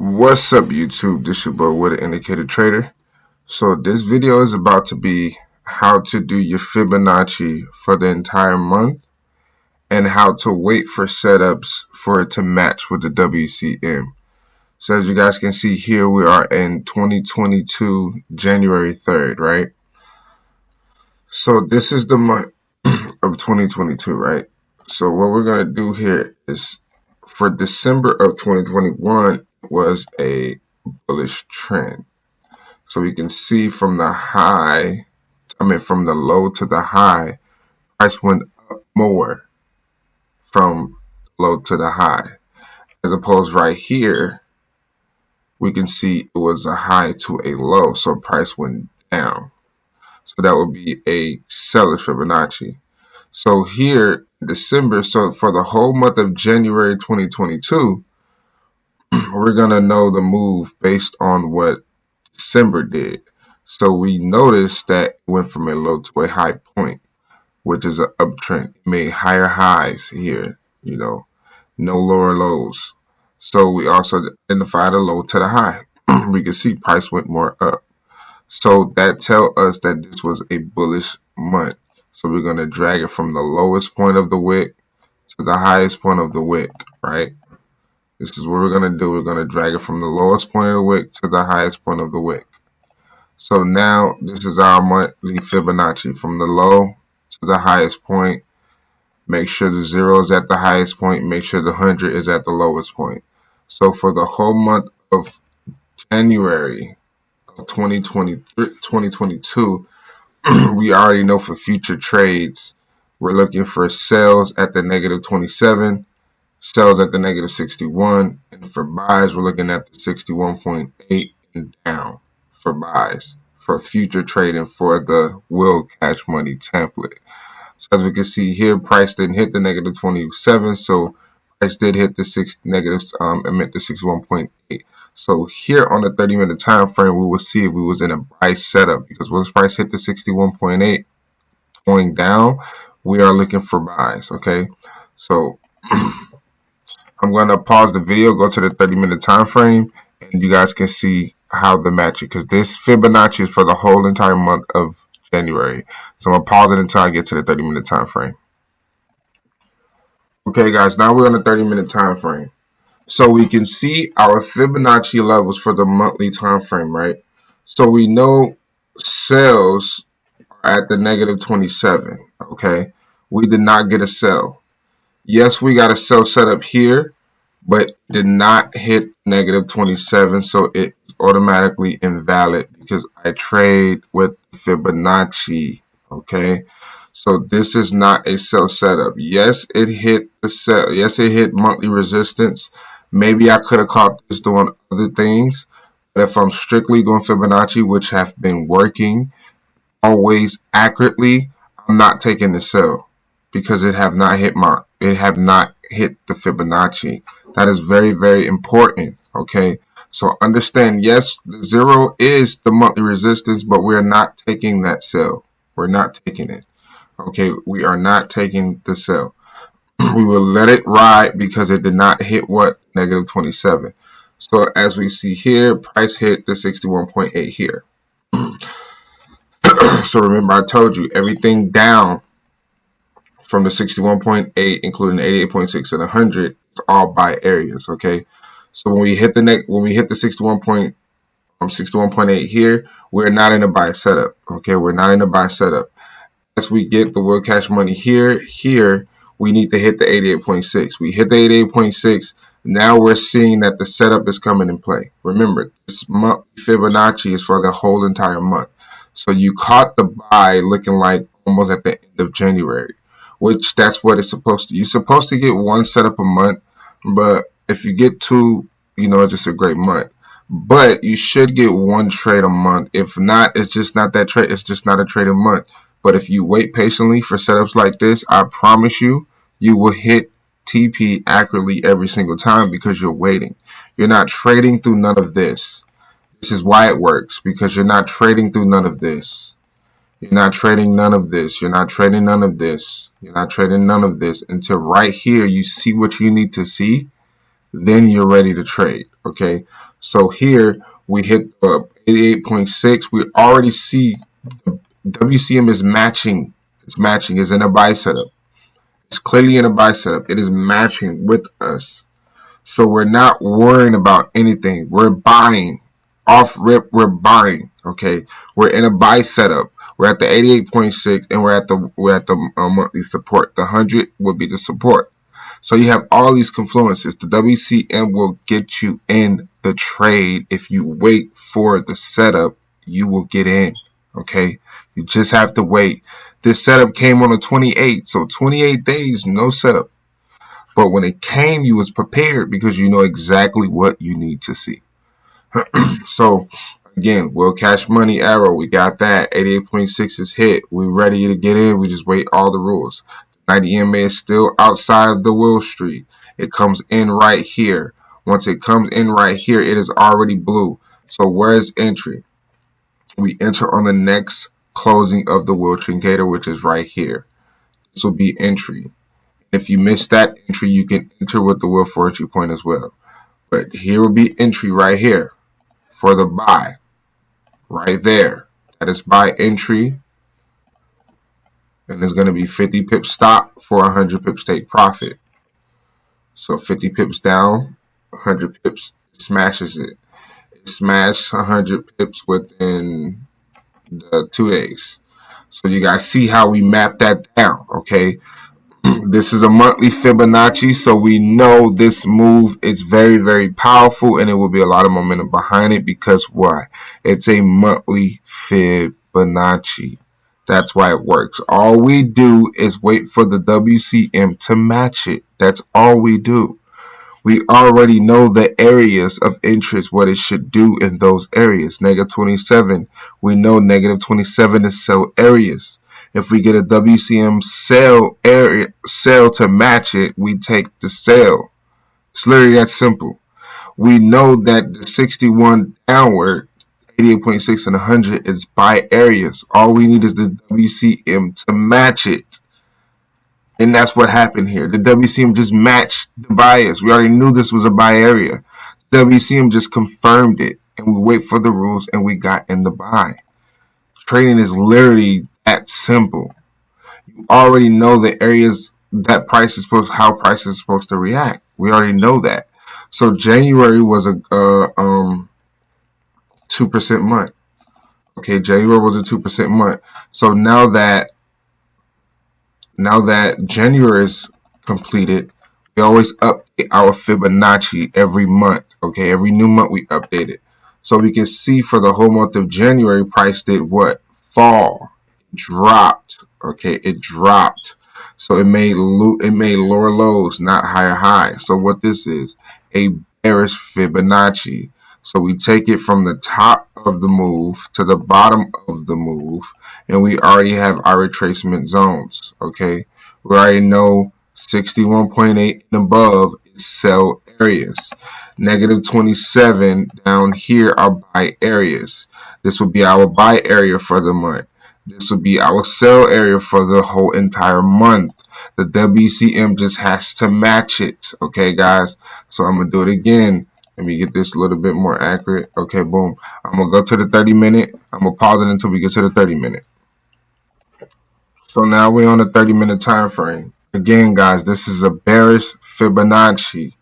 What's up, YouTube? This your boy with an indicator trader. So this video is about to be how to do your Fibonacci for the entire month and how to wait for setups for it to match with the WCM. So as you guys can see here, we are in 2022, January 3rd, right? So this is the month of 2022, right? So what we're going to do here is for December of 2021 was a bullish trend. So we can see from the high, from the low to the high, price went up more from low to the high. As opposed right here, we can see it was a high to a low, so price went down. So that would be a seller's Fibonacci. So here, December, so for the whole month of January 2022, we're going to know the move based on what December did. So we noticed that it went from a low to a high point, which is an uptrend. It made higher highs here, no lower lows. So we also identified a low to the high. We can see price went more up. So that tells us that this was a bullish month. So we're going to drag it from the lowest point of the wick to the highest point of the wick, right? This is what we're going to do. We're going to drag it from the lowest point of the wick to the highest point of the wick. So now this is our monthly Fibonacci from the low to the highest point. Make sure the 0 is at the highest point. Make sure the 100 is at the lowest point. So for the whole month of January of 2022, we already know for future trades, we're looking for sales at the negative 27, sells at the negative 61, and for buys, we're looking at the 61.8 and down for buys for future trading for the will catch money template. So as we can see here, price didn't hit the negative 27, so price did hit the it meant the 61.8. So here on the 30-minute time frame, we will see if we was in a buy setup, because once price hit the 61.8 going down, we are looking for buys. Okay, so I'm going to pause the video, go to the 30-minute time frame, and you guys can see how the match it, because this Fibonacci is for the whole entire month of January. So I'm going to pause it until I get to the 30-minute time frame. Okay, guys, now we're on the 30-minute time frame. So we can see our Fibonacci levels for the monthly time frame, right? So we know sales are at the negative 27, okay? We did not get a sell. Yes, we got a sell set up here, but did not hit negative 27, so it's automatically invalid because I trade with Fibonacci, okay? So this is not a sell setup. Yes, it hit the sell. Yes, it hit monthly resistance. Maybe I could have caught this doing other things, but if I'm strictly doing Fibonacci, which have been working always accurately, I'm not taking the sell because it have not hit the Fibonacci. That is very, very important. Okay, so understand, yes, the 0 is the monthly resistance, but we're not taking that sell. We're not taking it. Okay, we are not taking the sell. We will let it ride because it did not hit what? Negative 27. So as we see here, price hit the 61.8 here. So remember, I told you everything down from the 61.8, including the 88.6 and 100, it's all buy areas. Okay, so when we hit the 61.8 here, we're not in a buy setup. Okay, we're not in a buy setup. As we get the will cash money here, we need to hit the 88.6. We hit the 88.6. Now we're seeing that the setup is coming in play. Remember, this month Fibonacci is for the whole entire month. So you caught the buy looking like almost at the end of January, which that's what it's supposed to. You're supposed to get one setup a month, but if you get two, it's just a great month. But you should get one trade a month. If not, it's just not that trade. It's just not a trade a month. But if you wait patiently for setups like this, I promise you, you will hit TP accurately every single time because you're waiting. You're not trading through none of this. This is why it works, because you're not trading through none of this. You're not trading none of this. You're not trading none of this. You're not trading none of this until right here you see what you need to see. then you're ready to trade. Okay, so here we hit 88.6. We already see WCM is matching. It's matching. Is in a buy setup. It's clearly in a buy setup. It is matching with us. So we're not worrying about anything. We're buying. Off rip, we're buying. Okay. We're in a buy setup. We're at the 88.6 and we're at the monthly support. The 100 would be the support. So you have all these confluences. The WCM will get you in the trade. If you wait for the setup, you will get in. Okay. You just have to wait. This setup came on the 28th. So 28 days, no setup. But when it came, you was prepared because you know exactly what you need to see. So again, Will Cash Money Arrow, we got that. 88.6 is hit. We ready to get in. We just wait all the rules. 90 EMA is still outside of the Will Street. It comes in right here. Once it comes in right here, it is already blue. So where's entry? We enter on the next closing of the Will Trincator, which is right here. This will be entry. If you miss that entry, you can enter with the Will for entry point as well. But here will be entry right here for the buy. Right there. That is buy entry. And there's going to be 50 pips stop for 100 pips take profit. So 50 pips down, 100 pips smashes it. It smashed 100 pips within the 2 days. So you guys see how we map that down, okay? This is a monthly Fibonacci, so we know this move is very, very powerful and it will be a lot of momentum behind it because why? It's a monthly Fibonacci. That's why it works. All we do is wait for the WCM to match it. That's all we do. We already know the areas of interest, what it should do in those areas. Negative 27, we know negative 27 is sell areas. If we get a WCM sell to match it, we take the sell. It's literally that simple. We know that the 61 downward, 88.6 and 100 is buy areas. All we need is the WCM to match it. And that's what happened here. The WCM just matched the bias. We already knew this was a buy area. WCM just confirmed it. And we wait for the rules and we got in the buy. Trading is literally that simple. You already know the areas that how price is supposed to react. We already know that. So January was a 2% month. Okay, January was a 2% month. So now that January is completed, we always update our Fibonacci every month. Okay, every new month we update it. So we can see for the whole month of January, price did what? Fall. It dropped. Okay, it dropped. So it made lower lows, not higher highs. So what this is, a bearish Fibonacci. So we take it from the top of the move to the bottom of the move, and we already have our retracement zones. Okay, we already know 61.8 and above is sell areas. Negative 27 down here are buy areas. This would be our buy area for the month. This would be our sell area for the whole entire month. The WCM just has to match it. Okay, guys. So I'm going to do it again. Let me get this a little bit more accurate. Okay, boom. I'm going to go to the 30-minute. I'm going to pause it until we get to the 30-minute. So now we're on the 30-minute time frame. Again, guys, this is a bearish Fibonacci.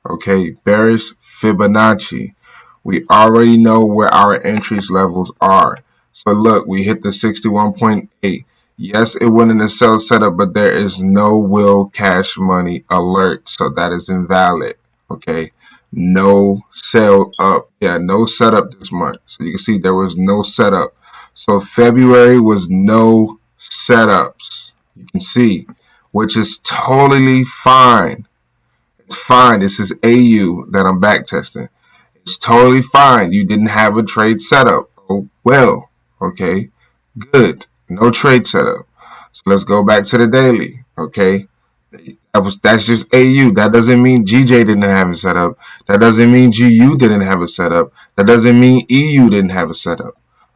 Okay, bearish Fibonacci. We already know where our entries levels are. But look, we hit the 61.8. Yes, it went in the sell setup, but there is no Will Cash Money alert. So that is invalid. Okay. No sell up. Yeah, no setup this month. So you can see there was no setup. So February was no setups. You can see, which is totally fine. It's fine. This is AU that I'm back testing. It's totally fine. You didn't have a trade setup. Oh, well, okay, good. No trade setup. So let's go back to the daily. Okay, that's just AU. That doesn't mean GJ didn't have a setup. That doesn't mean GU didn't have a setup. That doesn't mean EU didn't have a setup.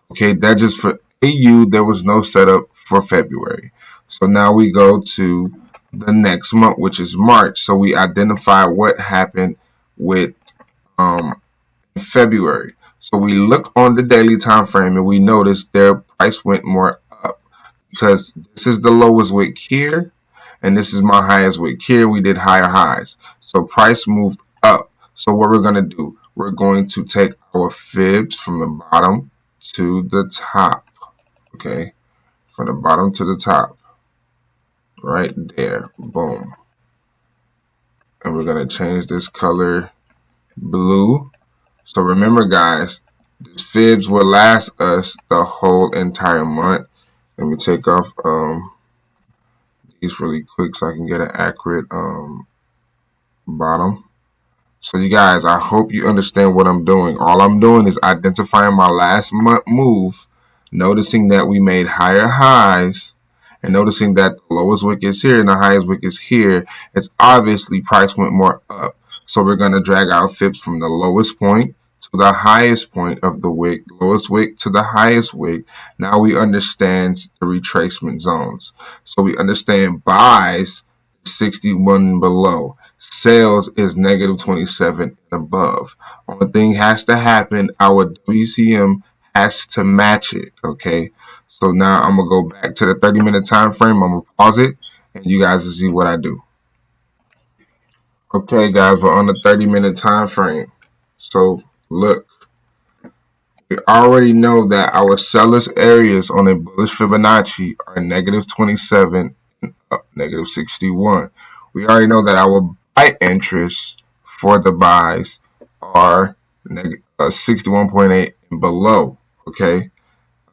Okay, that just for AU, there was no setup for February. So now we go to the next month, which is March. So we identify what happened with February. So we look on the daily time frame and we notice their price went more up because this is the lowest wick here and this is my highest wick here. We did higher highs. So price moved up. So what we're going to do, we're going to take our fibs from the bottom to the top. Okay, from the bottom to the top. Right there. Boom. And we're going to change this color blue. So remember, guys, these fibs will last us the whole entire month. Let me take off these really quick so I can get an accurate bottom. So you guys, I hope you understand what I'm doing. All I'm doing is identifying my last month move, noticing that we made higher highs, and noticing that the lowest wick is here and the highest wick is here. It's obviously price went more up. So we're going to drag our fibs from the lowest point to the highest point of the wick, lowest wick to the highest wick. Now we understand the retracement zones. So we understand buys 61 below. Sales is negative 27 and above. Only thing has to happen, our WCM has to match it, okay? So now I'm going to go back to the 30-minute time frame. I'm going to pause it, and you guys will see what I do. Okay, guys, we're on the 30-minute time frame. So look, we already know that our sellers areas on a bullish Fibonacci are negative 27 and up negative 61. We already know that our buy interests for the buys are 61.8 and below. Okay,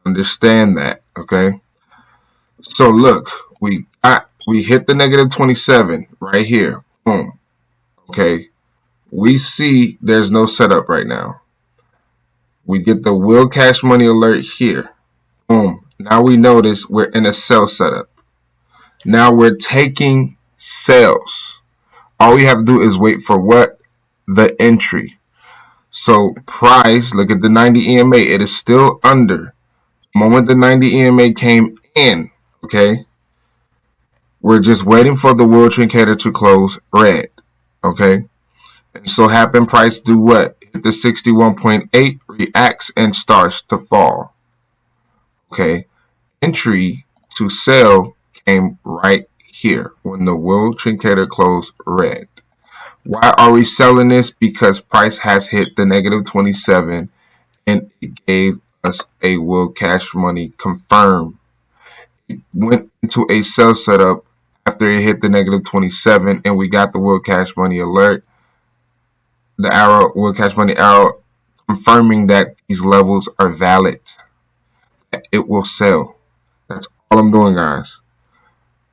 understand that. Okay, so look, we hit the negative 27 right here. Boom. Okay, we see there's no setup right now. We get the will cash money alert here. Boom. Now we notice we're in a sell setup. Now we're taking sales. All we have to do is wait for what? The entry. So price, look at the 90 EMA. It is still under. The moment the 90 EMA came in, okay, we're just waiting for the World Trendcator to close red, okay? And so happen price do what? Hit the 61.8, reacts and starts to fall. Okay, entry to sell came right here when the World Trendcator closed red. Why are we selling this? Because price has hit the negative 27 and it gave us a will cash money confirm. It went into a sell setup after it hit the negative 27 and we got the will cash money alert. The arrow, will cash money arrow, confirming that these levels are valid. It will sell. That's all I'm doing, guys.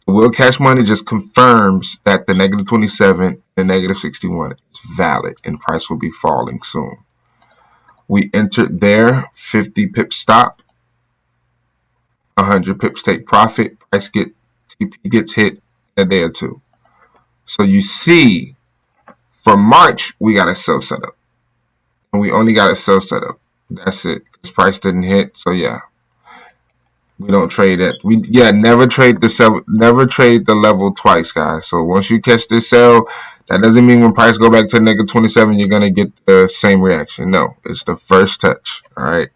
The will cash money just confirms that the negative 27 and negative 61 is valid and price will be falling soon. We entered there, 50 pip stop, 100 pips take profit, price gets hit in a day or two. So you see, for March, we got a sell setup. And we only got a sell setup. That's it. This price didn't hit, so yeah. We don't trade it. Never trade the level twice, guys. So once you catch this sell, that doesn't mean when price go back to negative 27, you're gonna get the same reaction. No, it's the first touch. All right,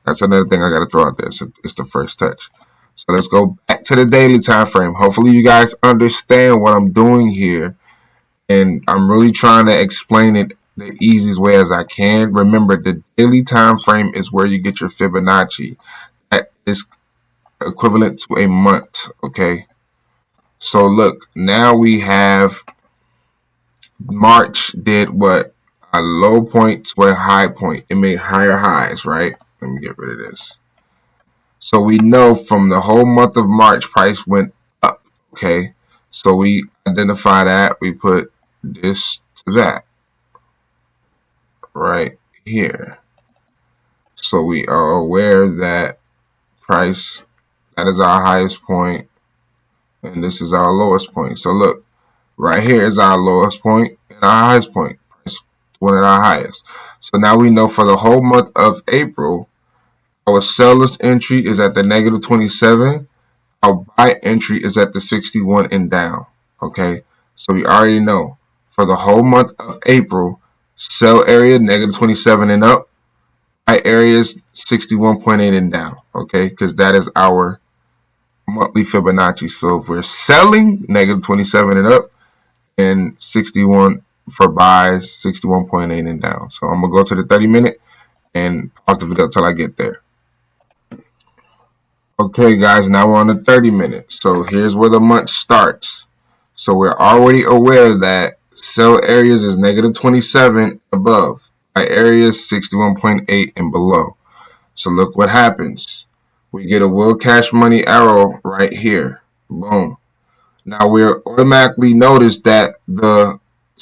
that's another thing I gotta throw out there. So it's the first touch. So let's go back to the daily time frame. Hopefully you guys understand what I'm doing here, and I'm really trying to explain it the easiest way as I can. Remember, the daily time frame is where you get your Fibonacci. That is equivalent to a month. Okay, so look, now we have March did what? A low point to a high point. It made higher highs, right? Let me get rid of this. So we know from the whole month of March, price went up. Okay, so we identify that. We put this to that right here. So we are aware that price, that is our highest point, and this is our lowest point. So look, right here is our lowest point and our highest point. Price one of our highest. So now we know for the whole month of April, our seller's entry is at the negative 27. Our buy entry is at the 61 and down. Okay, so we already know for the whole month of April, Sell area negative 27 and up. Buy areas 61.8 and down. Okay, because that is our monthly Fibonacci. So if we're selling negative 27 and up, and 61 for buys, 61.8 and down. So I'm gonna go to the 30-minute and pause the video until I get there. Okay, guys, now we're on the 30-minute. So here's where the month starts. So we're already aware that sell areas is negative 27 above, buy areas 61.8 and below. So look what happens. We get a will cash money arrow right here. Boom. Now we'll automatically notice that the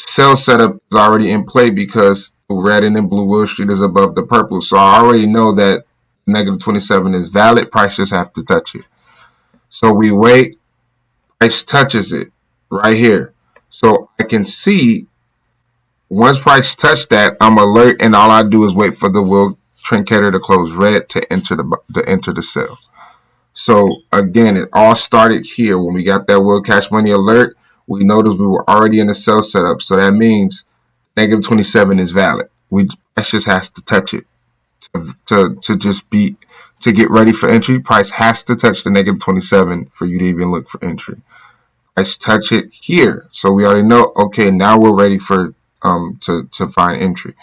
sell setup is already in play because the red and the blue Wall Street is above the purple. So I already know that negative 27 is valid. Price just have to touch it. So we wait. Price touches it right here. So I can see once price touch that, I'm alert, and all I do is wait for the will trinketer to close red to enter the sell. So again, it all started here when we got that will cash money alert. We noticed we were already in the sell setup, so that means negative 27 is valid. Price just has to touch it to get ready for entry. Price has to touch the negative 27 for you to even look for entry. Price touch it here, so we already know. Okay, now we're ready for to find entry.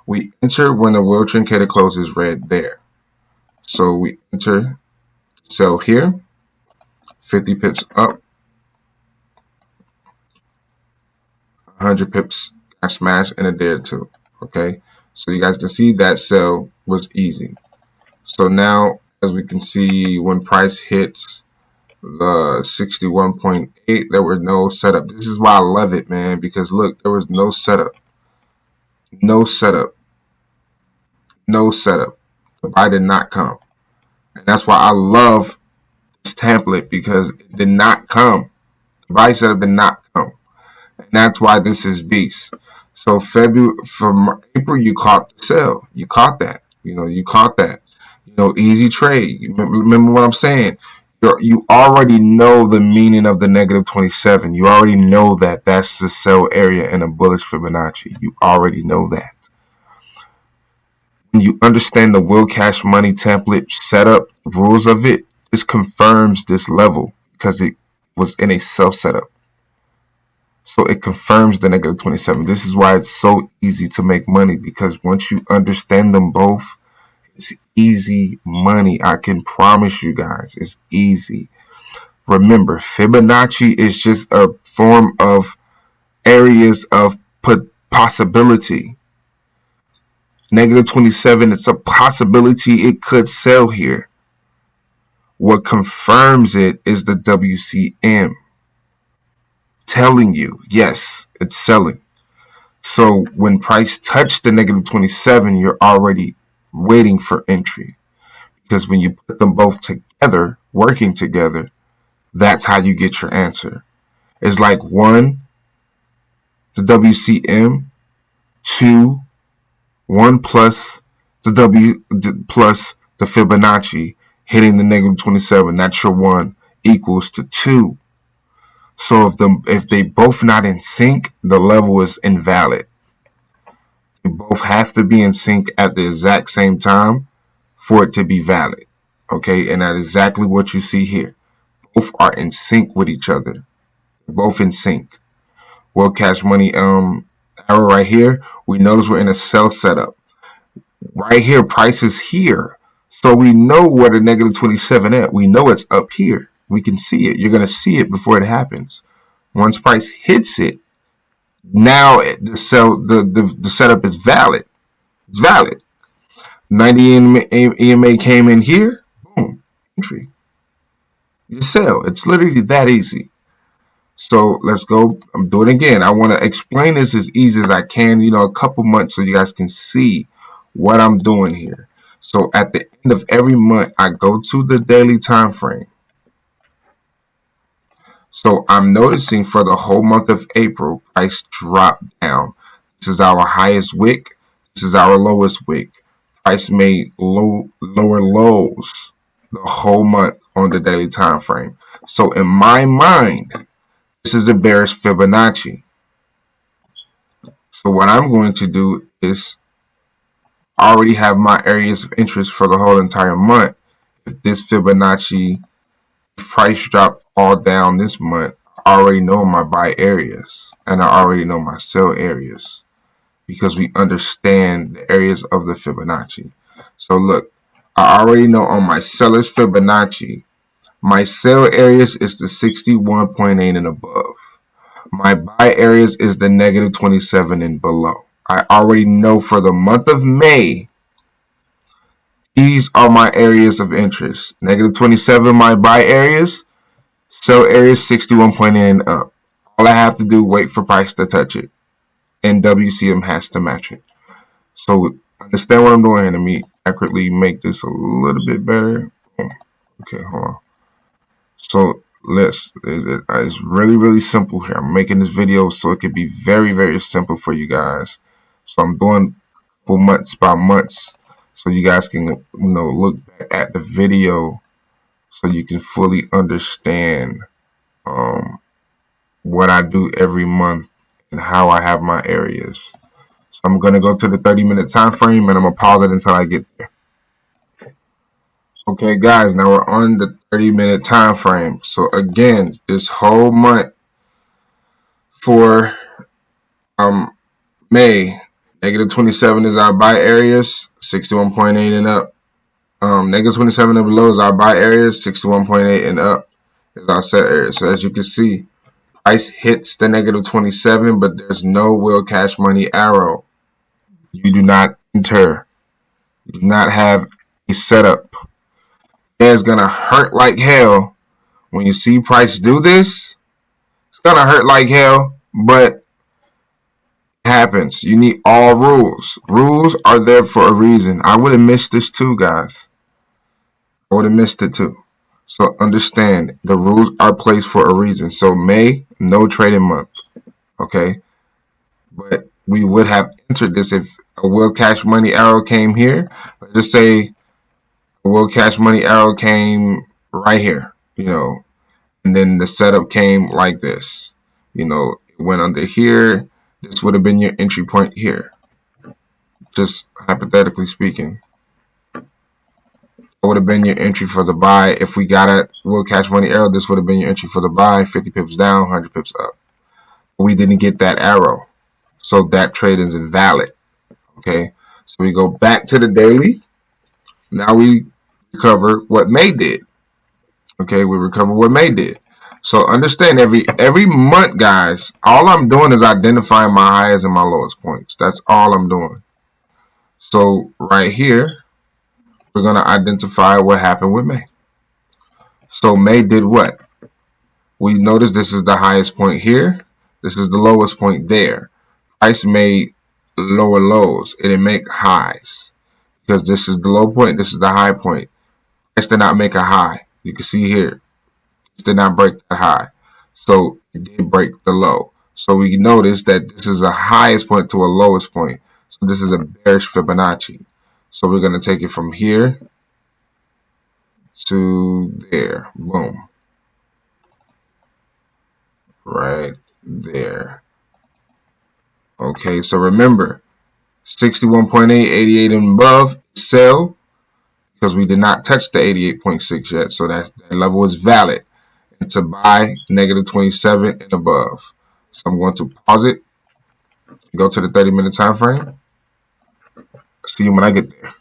We enter when the will trinketer closes red there. So we enter sell here, 50 pips up, 100 pips I smashed in a day or two. Okay, so you guys can see that sell was easy. So now, as we can see, when price hits the 61.8, there was no setup. This is why I love it, man, because look, there was no setup. No setup. No setup. The buy did not come. And that's why I love this template, because it did not come. The buy setup did not come. And that's why this is beast. So from April, you caught the sell. You caught that. You caught that. Easy trade. Remember what I'm saying. You already know the meaning of the negative 27. You already know that that's the sell area in a bullish Fibonacci. You already know that. When you understand the will cash money template setup, rules of it, this confirms this level because it was in a sell setup. So it confirms the negative 27. This is why it's so easy to make money, because once you understand them both, it's easy money. I can promise you guys, it's easy. Remember, Fibonacci is just a form of areas of possibility. Negative 27, it's a possibility it could sell here. What confirms it is the WCM telling you, yes, it's selling. So when price touched the negative 27, you're already waiting for entry, because when you put them both together, working together, that's how you get your answer. It's like 1, the WCM, 2, 1 plus plus the Fibonacci hitting the negative 27. That's your 1 equals to 2. So if they both not in sync, the level is invalid. They both have to be in sync at the exact same time for it to be valid. Okay, and that's exactly what you see here. Both are in sync with each other. Both in sync. Well, cash money arrow right here, we notice we're in a sell setup. Right here, price is here. So we know where the negative 27 at. We know it's up here. We can see it. You're going to see it before it happens. Once price hits it, now the setup is valid. It's valid. 90 EMA came in here. Boom. Entry. You sell. It's literally that easy. So let's go. I'm doing it again. I want to explain this as easy as I can, a couple months, so you guys can see what I'm doing here. So at the end of every month, I go to the daily time frame. So I'm noticing for the whole month of April, price dropped down. This is our highest wick. This is our lowest wick. Price made lower lows the whole month on the daily time frame. So in my mind, this is a bearish Fibonacci. So what I'm going to do is I already have my areas of interest for the whole entire month. If this Fibonacci price drop all down this month, I already know my buy areas and I already know my sell areas because we understand the areas of the Fibonacci. So look, I already know on my seller's Fibonacci, my sell areas is the 61.8 and above. My buy areas is the negative 27 and below. I already know for the month of May, these are my areas of interest. Negative 27, my buy areas. Sell areas 61.8 and up. All I have to do, wait for price to touch it. And WCM has to match it. So understand what I'm doing here. Let me accurately make this a little bit better. Okay, hold on. So it's really simple here. I'm making this video so it could be very simple for you guys. So I'm doing months by months so you guys can look back at the video so you can fully understand what I do every month and how I have my areas. I'm gonna go to the 30-minute time frame and I'm gonna pause it until I get there. Okay guys, now we're on the 30-minute time frame. So again, this whole month for May, negative 27 is our buy areas, 61.8 and up. Negative 27 and below is our buy areas, 61.8 and up is our set areas. So as you can see, price hits the negative 27, but there's no will cash money arrow. You do not enter. You do not have a setup. It's gonna hurt like hell when you see price do this. It's gonna hurt like hell, but it happens. You need all rules. Rules are there for a reason. I would have missed this too, guys. I would have missed it too. So understand, the rules are placed for a reason. So May, no trading month. Okay? But we would have entered this if a will cash money arrow came here. Let's just say a will cash money arrow came right here, and then the setup came like this. It went under here. This would have been your entry point here. Just hypothetically speaking. It would have been your entry for the buy. If we got a will cash money arrow, this would have been your entry for the buy, 50 pips down, 100 pips up. But we didn't get that arrow. So that trade is invalid. Okay? So we go back to the daily. Now we recover what May did. Okay, we recover what May did. So understand every month, guys, all I'm doing is identifying my highest and my lowest points. That's all I'm doing. So right here, we're going to identify what happened with May. So May did what? We notice this is the highest point here. This is the lowest point there. Price made lower lows. It didn't make highs. Because this is the low point. This is the high point. Price did not make a high. You can see here. It did not break the high. So it did break the low. So we notice that this is a highest point to a lowest point. So this is a bearish Fibonacci. So we're going to take it from here to there. Boom. Right there. Okay, so remember, 61.8, 88 and above, sell, because we did not touch the 88.6 yet. So that level is valid. And to buy, negative 27 and above. So I'm going to pause it, go to the 30-minute time frame. See you when I get there.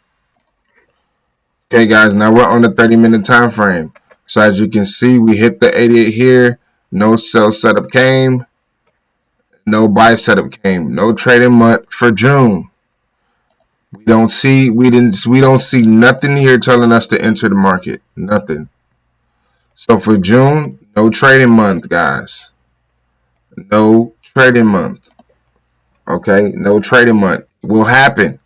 Okay, guys, now we're on the 30-minute time frame. So as you can see, we hit the 88 here. No sell setup came. No buy setup came. No trading month for June. We don't see nothing here telling us to enter the market. Nothing. So for June, no trading month, guys. No trading month. Okay, no trading month will happen.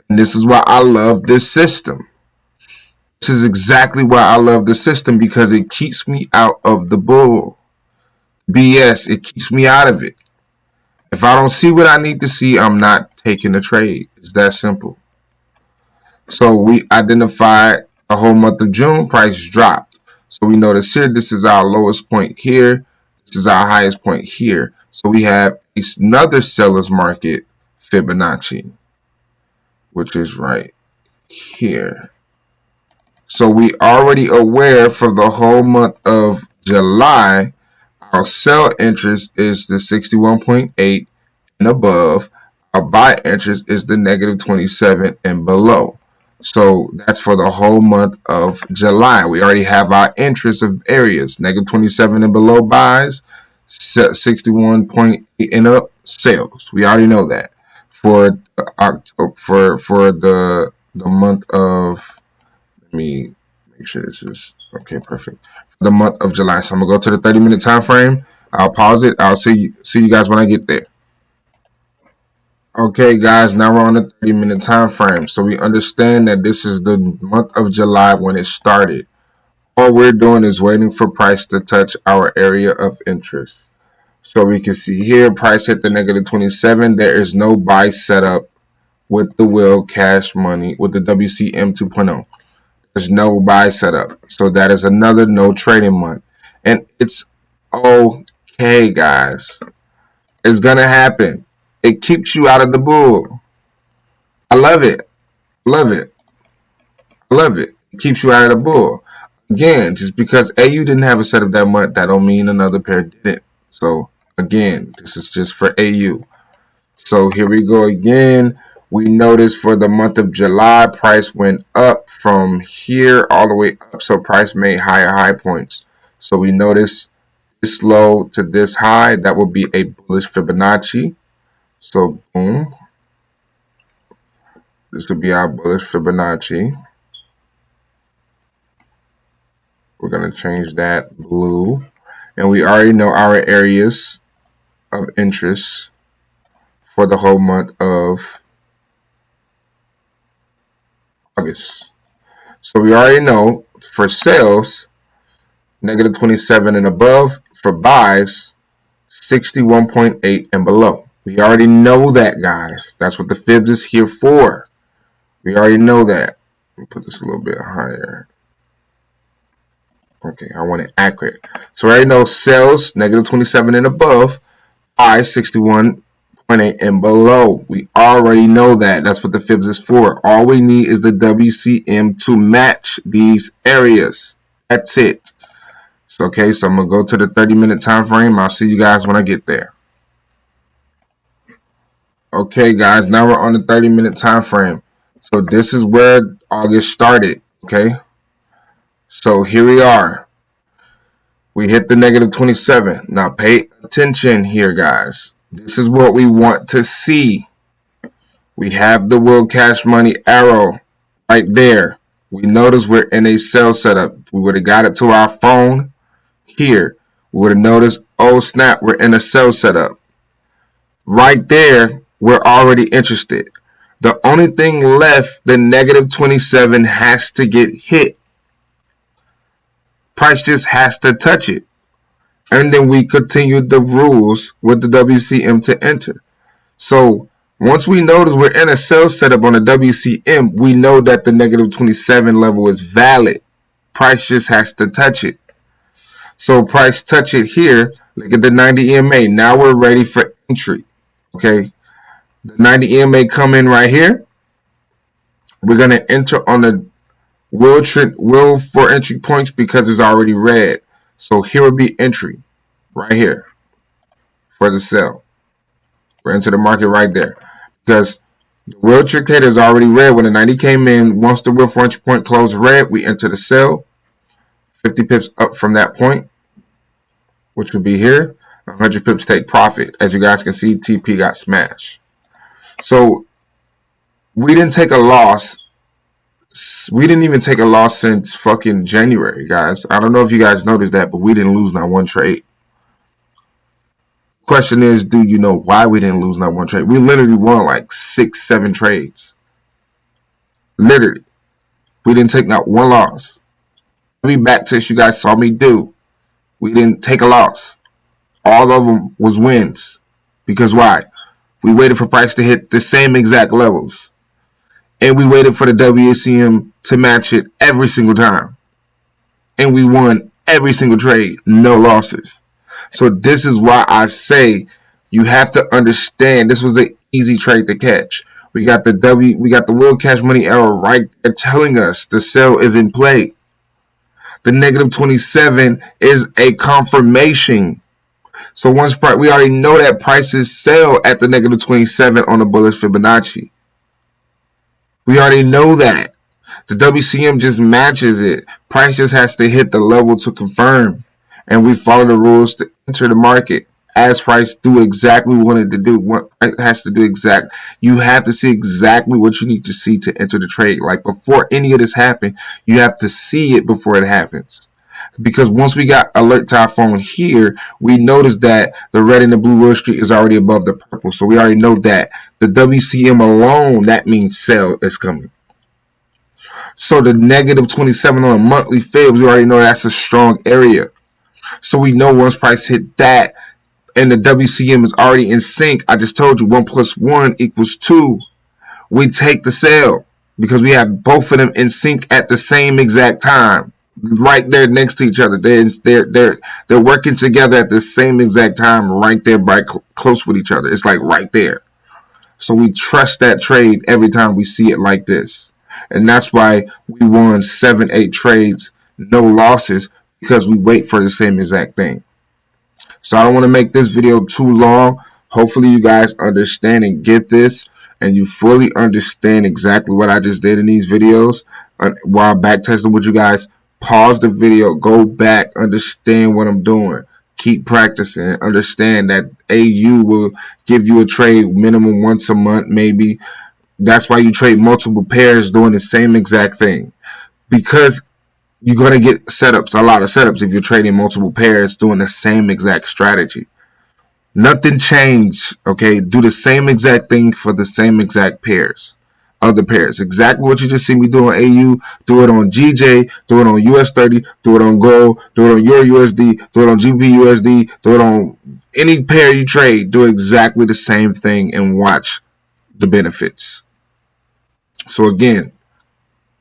And this is why I love this system. This is exactly why I love the system, because it keeps me out of the bull BS. It keeps me out of it. If I don't see what I need to see, I'm not taking the trade. It's that simple. So we identified the whole month of June, price dropped. So we notice here, this is our lowest point here. This is our highest point here. So we have another seller's market Fibonacci, which is right here. So we already aware for the whole month of July, our sell interest is the 61.8 and above. Our buy interest is the negative 27 and below. So that's for the whole month of July. We already have our interest of areas, negative 27 and below buys, 61.8 and up sales. We already know that. For October, for the month of, let me make sure this is okay, perfect. For the month of July. So I'm gonna go to the 30-minute time frame. I'll pause it. I'll see you guys when I get there. Okay, guys, now we're on the 30-minute time frame. So we understand that this is the month of July when it started. All we're doing is waiting for price to touch our area of interest. So we can see here, price hit the negative 27. There is no buy setup with the Will Cash Money, with the WCM 2.0. There's no buy setup. So that is another no trading month. And it's okay, guys. It's going to happen. It keeps you out of the bull. I love it. Love it. Love it. It keeps you out of the bull. Again, just because AU didn't have a setup that month, that don't mean another pair didn't. So again, this is just for AU. So here we go again. We notice for the month of July, price went up from here all the way up. So price made higher high points. So we notice this low to this high. That would be a bullish Fibonacci. So boom. This would be our bullish Fibonacci. We're going to change that blue. And we already know our areas of interest for the whole month of August. So we already know for sales, negative 27 and above. For buys, 61.8 and below. We already know that, guys. That's what the fibs is here for. We already know that. Let me put this a little bit higher. Okay, I want it accurate. So I already know sales, negative 27 and above. Buys, 61.8 and below. We already know that. That's what the fibs is for. All we need is the WCM to match these areas. That's it. Okay, so I'm going to go to the 30-minute time frame. I'll see you guys when I get there. Okay, guys, now we're on the 30-minute time frame. So this is where August started, okay? So here we are. We hit the negative 27. Now pay attention here, guys. This is what we want to see. We have the Will Cash Money arrow right there. We notice we're in a sell setup. We would have got it to our phone here. We would have noticed, oh snap, we're in a sell setup. Right there, we're already interested. The only thing left, the negative 27 has to get hit. Price just has to touch it. And then we continue the rules with the WCM to enter. So once we notice we're in a sell setup on the WCM, we know that the negative 27 level is valid. Price just has to touch it. So price touch it here. Look at the 90 EMA. Now we're ready for entry. Okay. The 90 EMA come in right here. We're going to enter on the will for entry points because it's already red. So here would be entry right here for the sell. We're into the market right there because the will trick is already red. When the 90 came in, once the will for entry point closed red, we enter the sell. 50 pips up from that point, which would be here. 100 pips take profit. As you guys can see, TP got smashed. So we didn't take a loss. We didn't even take a loss since fucking January, guys. I don't know if you guys noticed that, but we didn't lose not one trade. Question is, do you know why we didn't lose not one trade? We literally won like 6-7 trades. Literally. We didn't take not one loss. Every back test you guys saw me do, we didn't take a loss. All of them was wins. Because why? We waited for price to hit the same exact levels. And we waited for the WCM to match it every single time. And we won every single trade. No losses. So this is why I say you have to understand this was an easy trade to catch. We got the will catch money arrow right there telling us the sell is in play. The negative 27 is a confirmation. So once we already know that prices sell at the negative 27 on the bullish Fibonacci. We already know that. The WCM just matches it. Price just has to hit the level to confirm. And we follow the rules to enter the market. As price do exactly what we wanted to do. What it has to do exact. You have to see exactly what you need to see to enter the trade. Like before any of this happened, you have to see it before it happens. Because once we got alert to our phone here, we noticed that the red and the blue Wall Street is already above the purple. So we already know that the WCM alone, that means sell is coming. So the negative 27 on a monthly fibs, we already know that's a strong area. So we know once price hit that and the WCM is already in sync, I just told you 1 plus 1 equals 2. We take the sell because we have both of them in sync at the same exact time. Right there next to each other. They're working together at the same exact time, right there by close with each other. It's like right there. So we trust that trade every time we see it like this. And that's why we won 7-8 trades, no losses, because we wait for the same exact thing. So I don't want to make this video too long. Hopefully you guys understand and get this, and you fully understand exactly what I just did in these videos. While back testing with you guys, pause the video, go back, understand what I'm doing. Keep practicing. Understand that AU will give you a trade minimum once a month, maybe. That's why you trade multiple pairs doing the same exact thing. Because you're going to get setups, a lot of setups, if you're trading multiple pairs doing the same exact strategy. Nothing changed, okay? Do the same exact thing for the same exact pairs. Other pairs. Exactly what you just see me do on AU, do it on GJ, do it on US30, do it on gold, do it on Euro USD, do it on GBP do it on any pair you trade. Do exactly the same thing and watch the benefits. So again,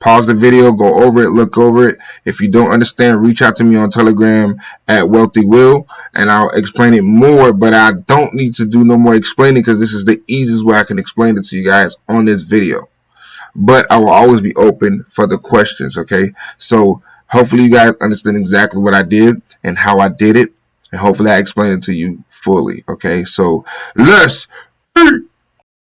pause the video, go over it, look over it. If you don't understand, reach out to me on Telegram at Wealthy Will, and I'll explain it more, but I don't need to do no more explaining because this is the easiest way I can explain it to you guys on this video. But I will always be open for the questions, okay? So hopefully you guys understand exactly what I did and how I did it, and hopefully I explained it to you fully, okay? So let's